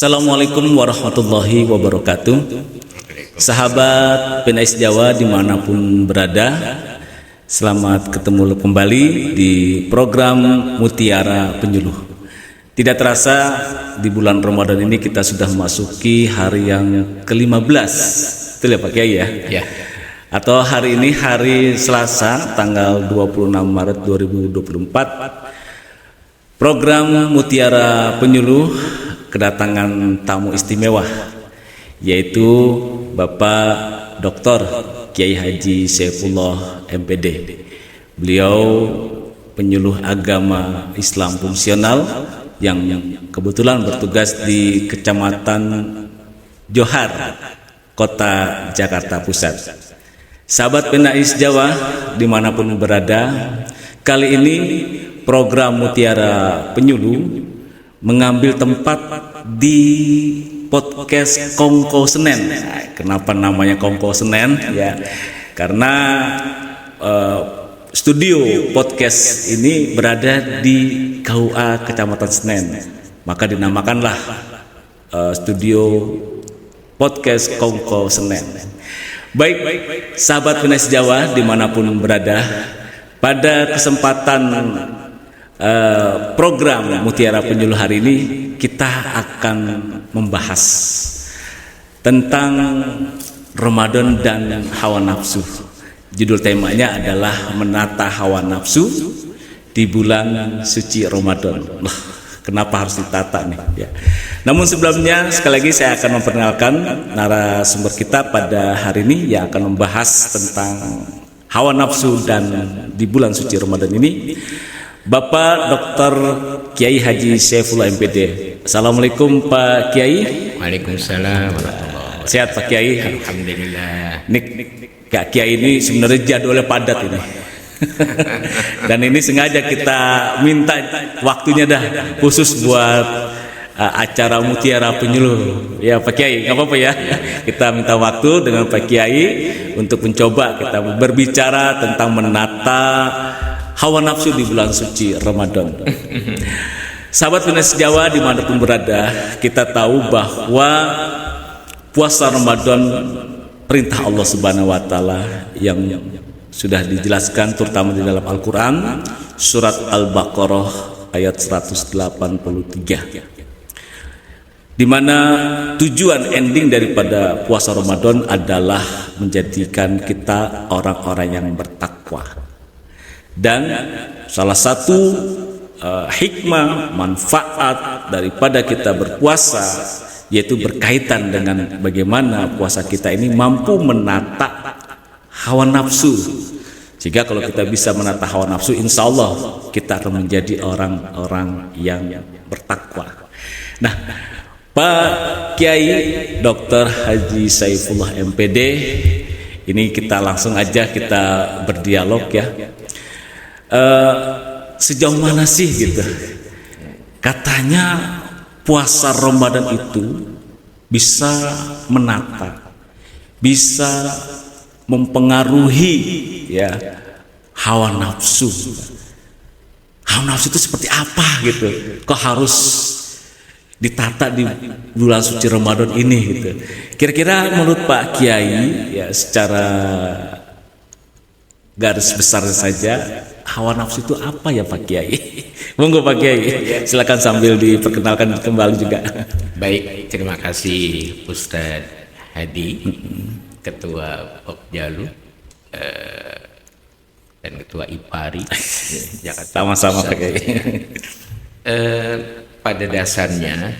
Assalamualaikum warahmatullahi wabarakatuh. Sahabat PNS Jawa dimanapun berada, selamat ketemu kembali di program Mutiara Penyuluh. Tidak terasa di bulan Ramadan ini kita sudah memasuki hari yang ke-15. Betul ya Pak Kiai ya? Ya. Atau hari ini hari Selasa tanggal 26 Maret 2024. Program Mutiara Penyuluh kedatangan tamu istimewa, yaitu Bapak Dr. Kiai Haji Saifullah MPD. Beliau penyuluh agama Islam fungsional yang kebetulan bertugas di Kecamatan Johar, Kota Jakarta Pusat. Sahabat PNS Jawa dimanapun berada, kali ini program Mutiara Penyuluh mengambil tempat di podcast Kongko Senen. Nah, kenapa namanya Kongko Senen? Ya, karena studio podcast ini berada di KUA Kecamatan Senen, maka dinamakanlah studio podcast Kongko Senen. Baik, sahabat PNS Jawa dimanapun berada, pada kesempatan program Mutiara Penyuluh hari ini kita akan membahas tentang Ramadan dan hawa nafsu. Judul temanya adalah menata hawa nafsu di bulan suci Ramadan. Loh, kenapa harus ditata nih ya? Namun sebelumnya sekali lagi saya akan memperkenalkan narasumber kita pada hari ini yang akan membahas tentang hawa nafsu dan di bulan suci Ramadan ini, Bapak Dr. Kiai Haji Saifullah MPD. Assalamualaikum Pak Kiai. Waalaikumsalam warahmatullahi wabarakatuh. Sehat Pak Kiai? Alhamdulillah. Kak Kiai ini sebenarnya jadwalnya padat ini. Dan ini sengaja kita minta waktunya dah khusus buat acara Mutiara Penyuluh. Ya Pak Kiai, nggak apa-apa ya. Kita minta waktu dengan Pak Kiai untuk mencoba kita berbicara tentang menata hawa nafsu di bulan suci Ramadan. Sahabat PNS Jawa dimanapun berada, kita tahu bahwa puasa Ramadan perintah Allah Subhanahu Wa Taala yang sudah dijelaskan terutama di dalam Al-Quran, surat Al-Baqarah ayat 183, di mana tujuan ending daripada puasa Ramadan adalah menjadikan kita orang-orang yang bertakwa. Dan salah satu hikmah manfaat daripada kita berpuasa yaitu berkaitan dengan bagaimana puasa kita ini mampu menata hawa nafsu. Jika kalau kita bisa menata hawa nafsu, insya Allah kita akan menjadi orang-orang yang bertakwa. Nah, Pak Kiai Dr. Haji Saifullah MPD, ini kita langsung aja kita berdialog ya. Sejauh mana sih gitu? Katanya puasa Ramadan itu bisa menata, bisa mempengaruhi ya hawa nafsu. Hawa nafsu itu seperti apa gitu? Kok harus ditata di bulan suci Ramadan ini gitu? Kira-kira menurut Pak Kiai ya secara garis besar saja, hawa nafsu itu apa ya Pak Kiai? Monggo Pak Kiai, silakan sambil diperkenalkan kembali juga. Baik, terima kasih Ustadz Hadi, Ketua Pokjalu dan Ketua IPARI Jakarta. Sama-sama Pak Kiai. Pada dasarnya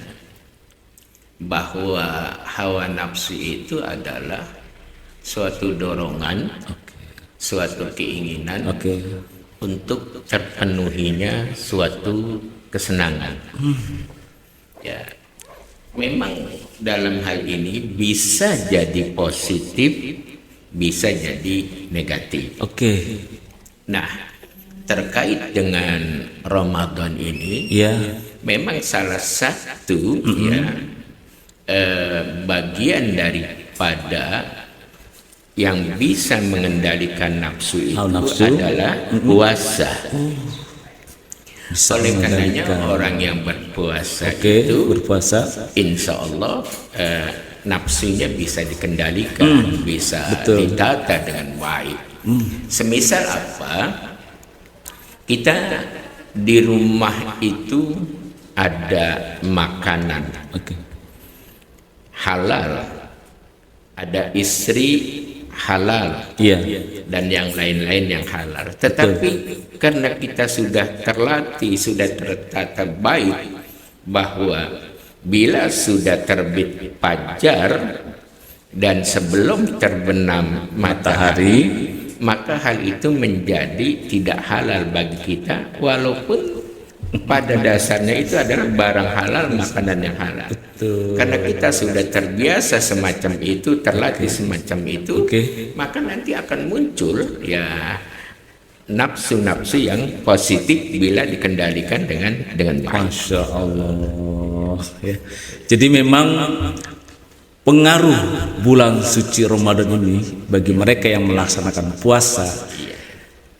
bahwa hawa nafsu itu adalah suatu dorongan, suatu keinginan untuk terpenuhinya suatu kesenangan. Ya, memang dalam hal ini bisa jadi positif, bisa jadi negatif. Nah, terkait dengan Ramadan ini, ya, memang salah satu bagian daripada yang bisa mengendalikan nafsu itu adalah puasa. Bisa Oleh karenanya mengendalikan. orang yang berpuasa Oke, itu berpuasa. insya Allah nafsunya bisa dikendalikan, bisa betul. ditata dengan baik. Semisal apa? Kita di rumah itu ada makanan Oke. halal, ada istri halal, Iya. dan yang lain-lain yang halal. Tetapi karena kita sudah terlatih, sudah tertata baik bahwa bila sudah terbit fajar dan sebelum terbenam matahari, maka hal itu menjadi tidak halal bagi kita, walaupun pada dasarnya itu adalah barang halal, makanan yang halal. Betul. Karena kita sudah terbiasa semacam itu, terlatih semacam itu, maka nanti akan muncul ya nafsu-nafsu yang positif bila dikendalikan dengan baik. Masya Allah. Ya. Jadi memang pengaruh bulan suci Ramadan ini bagi mereka yang melaksanakan puasa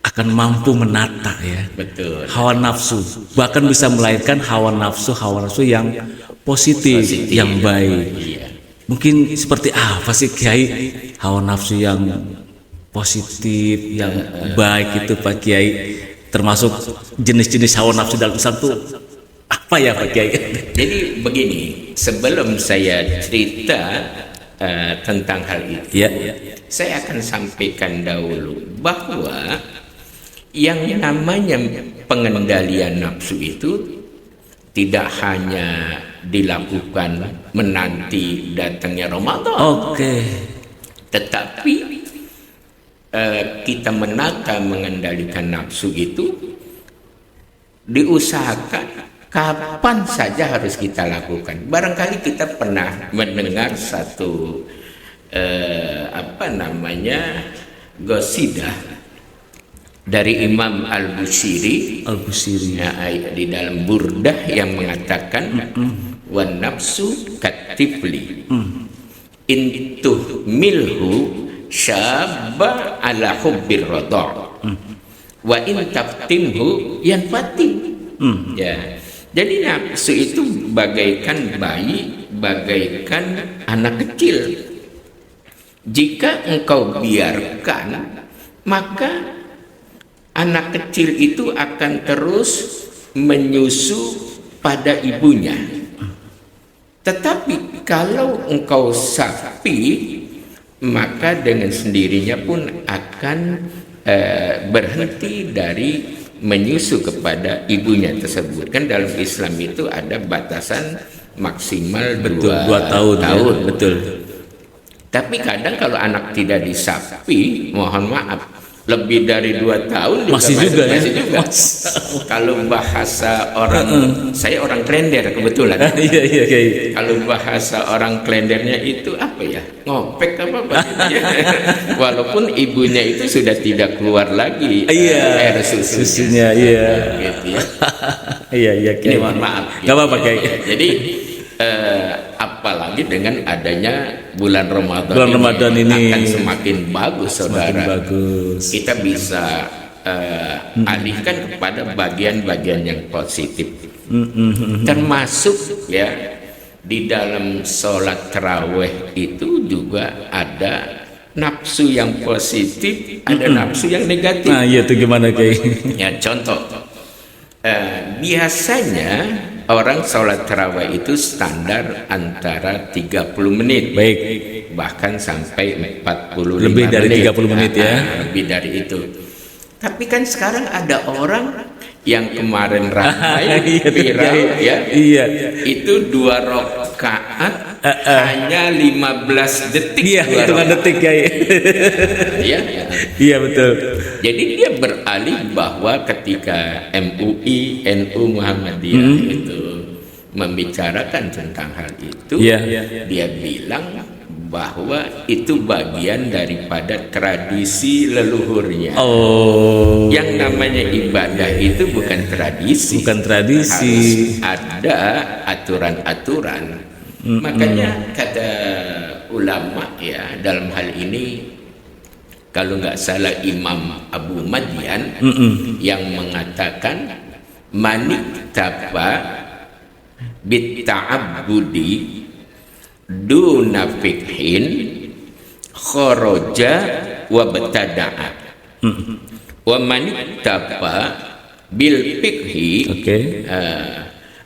akan mampu menata ya Betul. hawa nafsu, bahkan bisa melahirkan hawa nafsu yang positif, yang baik. Iya. Mungkin seperti apa sih Kiai hawa nafsu yang positif, yang baik itu Pak Kiai, termasuk jenis-jenis hawa nafsu dalam Islam itu apa ya Pak Kiai? Jadi begini, sebelum saya cerita tentang hal itu, Ya. saya akan sampaikan dahulu bahwa yang namanya pengendalian nafsu itu tidak hanya dilakukan menanti datangnya Ramadan. Oke. Tetapi kita menata mengendalikan nafsu itu diusahakan kapan saja harus kita lakukan. Barangkali kita pernah mendengar satu qasidah dari Imam Al-Busiri ya, di dalam Burdah yang mengatakan wan nafsu katifli intuh milhu syabba ala hubbir radha wa in taftimhu yanfatim. Ya. Jadi nafsu itu bagaikan bayi, bagaikan anak kecil. Jika engkau biarkan, maka anak kecil itu akan terus menyusu pada ibunya. Tetapi kalau engkau sapi, maka dengan sendirinya pun akan berhenti dari menyusu kepada ibunya tersebut. Kan dalam Islam itu ada batasan maksimal 2 tahun. Ya, betul. Tapi kadang kalau anak tidak disapi, mohon maaf, lebih dari 2 tahun masih juga. Kalau bahasa orang, saya orang Klender kebetulan. Iya. Kalau bahasa orang Klendernya itu apa ya? Ngopek apa ya? Walaupun ibunya itu sudah tidak keluar lagi air susunya. Gitu ya. Iya. Ini mohon maaf. Gak apa-apa Kiai. Jadi apalagi dengan adanya bulan Ramadan ini akan semakin bagus, saudara. Semakin bagus. Kita bisa alihkan kepada bagian-bagian yang positif, termasuk ya di dalam sholat tarawih itu juga ada nafsu yang positif, ada nafsu yang negatif. Nah, iya itu gimana Kiai? Ya contoh, biasanya orang sholat tarawih itu standar antara 30 menit. Baik. Bahkan sampai 45 lebih dari menit. 30 menit ya. Lebih dari itu. Tapi kan sekarang ada orang yang kemarin ramai viral ya. Iya. Itu 2 rakaat hanya 15 detik. Iya, hitungan detik Kiai. Iya betul. Jadi dia beralih bahwa ketika MUI, NU Muhammadiyah itu membicarakan tentang hal itu, dia bilang bahwa itu bagian daripada tradisi leluhurnya. Yang namanya ibadah itu bukan tradisi. Harus ada aturan-aturan. Makanya kata ulama ya dalam hal ini, kalau nggak salah Imam Abu Madyan yang mengatakan maniktaba bitta'abbudi duna fikhin kharaja wa btada'a wa maniktaba bil fikhi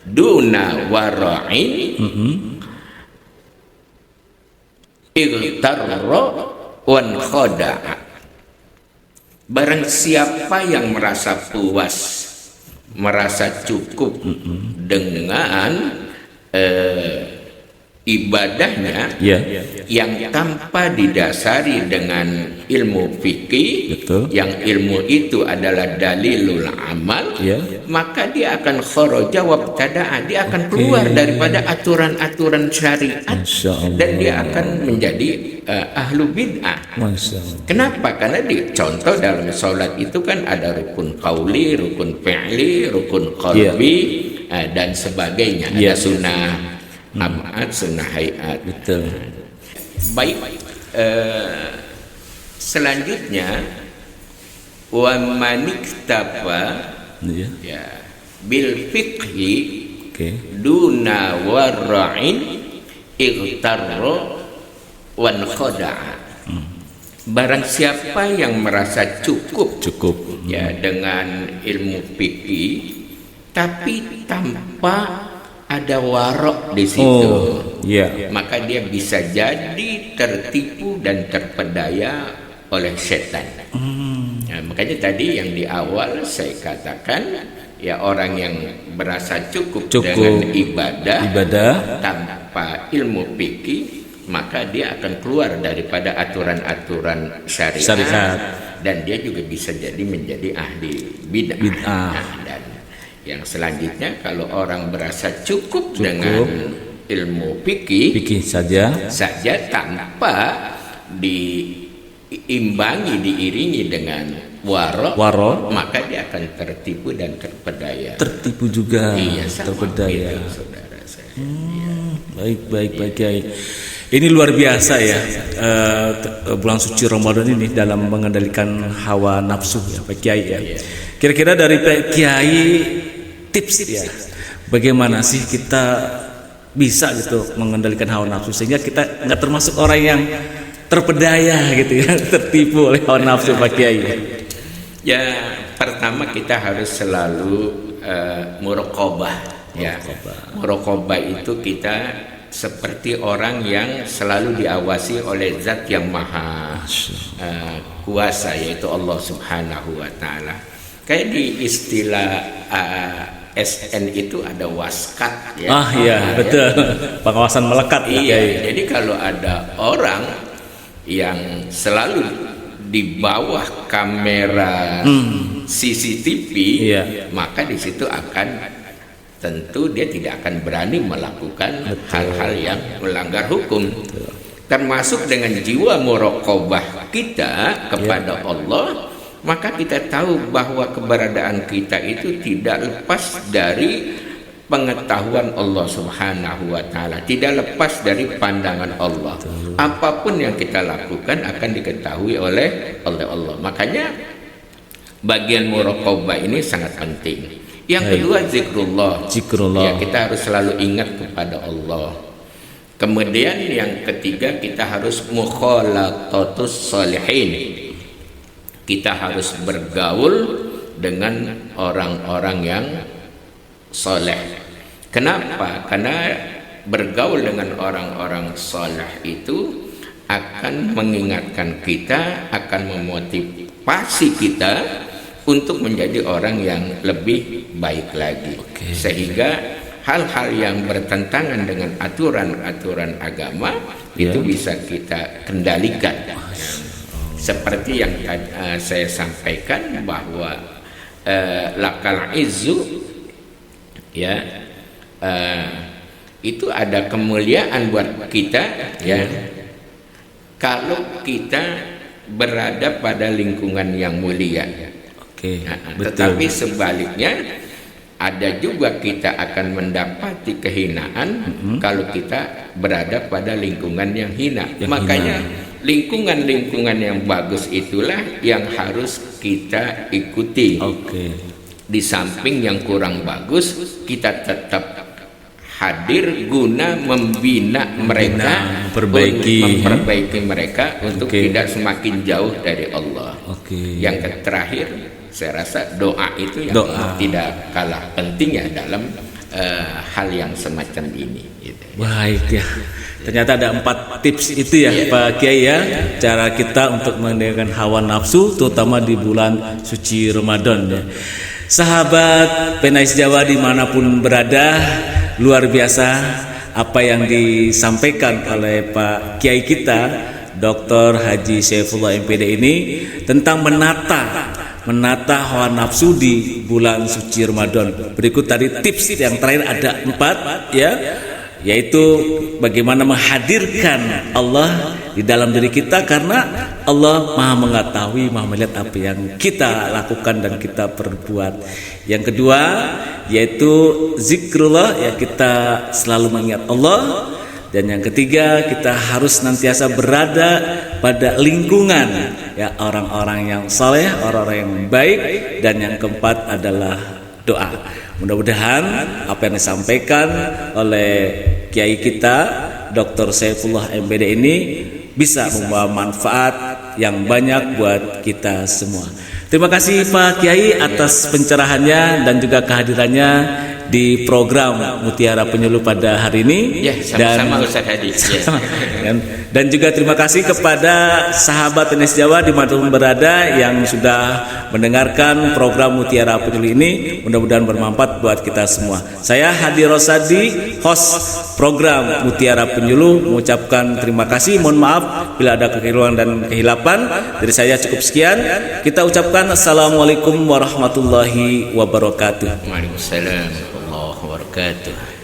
duna wara'in igtarra wan khada'a. Barang siapa yang merasa puas, merasa cukup dengan ibadahnya yang tanpa didasari dengan ilmu fikih, yang ilmu itu adalah dalilul amal, maka dia akan kharaja wa btada'a, dia akan keluar daripada aturan-aturan syariat dan dia akan menjadi ahlu bid'ah. Kenapa? Karena contoh dalam sholat itu kan ada rukun qauli, rukun fi'li, rukun qalbi, dan sebagainya. Ada sunnah amat, sunnah hayat. Betul. Baik, selanjutnya wa maniktaba bil fiqhi duna wara'in igtarra wan khada'a. Barang siapa yang merasa cukup dengan ilmu fikih tapi tanpa ada warok di situ, maka dia bisa jadi tertipu dan terpedaya oleh setan. Nah, makanya tadi yang di awal saya katakan, ya orang yang merasa cukup dengan ibadah tanpa ilmu fikih, maka dia akan keluar daripada aturan-aturan syariat dan dia juga bisa jadi menjadi ahli bid'ah. Dan yang selanjutnya, kalau orang merasa cukup dengan ilmu fikih saja tanpa diimbangi, diiringi dengan warok, maka dia akan tertipu dan terpedaya. Tertipu juga, terpedaya. Itu, saudara saya. Baik Kiai. Ini luar biasa ya, bulan suci Ramadan ini dalam mengendalikan hawa nafsu ya Pak Kiai ya. Kira-kira dari Pak Kiai tips ya, bagaimana sih kita bisa gitu mengendalikan hawa nafsu sehingga kita nggak termasuk orang yang terpedaya gitu ya, tertipu oleh hawa nafsu Pak Kiai. Ya, pertama kita harus selalu muraqabah ya. Muraqabah itu kita seperti orang yang selalu diawasi oleh zat yang maha kuasa, yaitu Allah Subhanahu wa Ta'ala. Kayak di istilah SN itu ada waskat ya. Betul. Pengawasan melekat. Jadi kalau ada orang yang selalu di bawah kamera CCTV, maka di situ akan tentu dia tidak akan berani melakukan hal-hal yang melanggar hukum. Termasuk dengan jiwa muraqabah kita kepada Allah, maka kita tahu bahwa keberadaan kita itu tidak lepas dari pengetahuan Allah Subhanahu wa Ta'ala, tidak lepas dari pandangan Allah. Apapun yang kita lakukan akan diketahui oleh Allah. Makanya bagian muraqabah ini sangat penting. Yang kedua, zikrullah. Ya, kita harus selalu ingat kepada Allah. Kemudian yang ketiga, kita harus mukhalatatus sholihin. Kita harus bergaul dengan orang-orang yang soleh. Kenapa? Karena bergaul dengan orang-orang soleh itu akan mengingatkan kita, akan memotivasi kita untuk menjadi orang yang lebih baik lagi. Sehingga hal-hal yang bertentangan dengan aturan-aturan agama itu bisa kita kendalikan. Seperti yang saya sampaikan bahwa lakal izzu itu ada kemuliaan buat kita kalau kita berada pada lingkungan yang mulia. Tetapi sebaliknya ada juga kita akan mendapati kehinaan kalau kita berada pada lingkungan yang hina. Makanya lingkungan-lingkungan yang bagus itulah yang harus kita ikuti. Di samping yang kurang bagus, kita tetap hadir guna membina mereka, memperbaiki mereka untuk tidak semakin jauh dari Allah. Yang terakhir, saya rasa doa itu yang tidak kalah pentingnya dalam hal yang semacam ini. Gitu. Baik ya. Ternyata ada 4 tips itu ya, Pak Kiai ya, cara kita untuk mengendalikan hawa nafsu terutama di bulan suci Ramadan ya. Sahabat Penais Jawa dimanapun berada, luar biasa apa yang disampaikan oleh Pak Kiai kita Dr. Haji Saifullah MPD ini tentang menata hawa nafsu di bulan suci Ramadan. Berikut tadi tips yang terakhir ada 4 ya, yaitu bagaimana menghadirkan Allah di dalam diri kita, karena Allah Maha mengetahui, Maha melihat apa yang kita lakukan dan kita perbuat. Yang kedua yaitu zikrullah, ya kita selalu mengingat Allah. Dan yang ketiga, kita harus senantiasa berada pada lingkungan ya orang-orang yang saleh, orang-orang yang baik. Dan yang keempat adalah doa. Mudah-mudahan apa yang disampaikan oleh Kiai kita Dr. Saifullah MPD ini bisa membawa manfaat yang banyak buat kita semua. Terima kasih Pak Kiai atas pencerahannya dan juga kehadirannya di program Mutiara Penyuluh pada hari ini. Ya, sama-sama Ustaz Hadi. Dan juga terima kasih kepada sahabat Penais Jawa dimanapun berada yang sudah mendengarkan program Mutiara Penyuluh ini. Mudah-mudahan bermanfaat buat kita semua. Saya Hadi Rosadi, host program Mutiara Penyuluh, mengucapkan terima kasih. Mohon maaf bila ada kekeliruan dan kehilapan. Dari saya cukup sekian. Kita ucapkan assalamualaikum warahmatullahi wabarakatuh. Waalaikumsalam warahmatullahi wabarakatuh.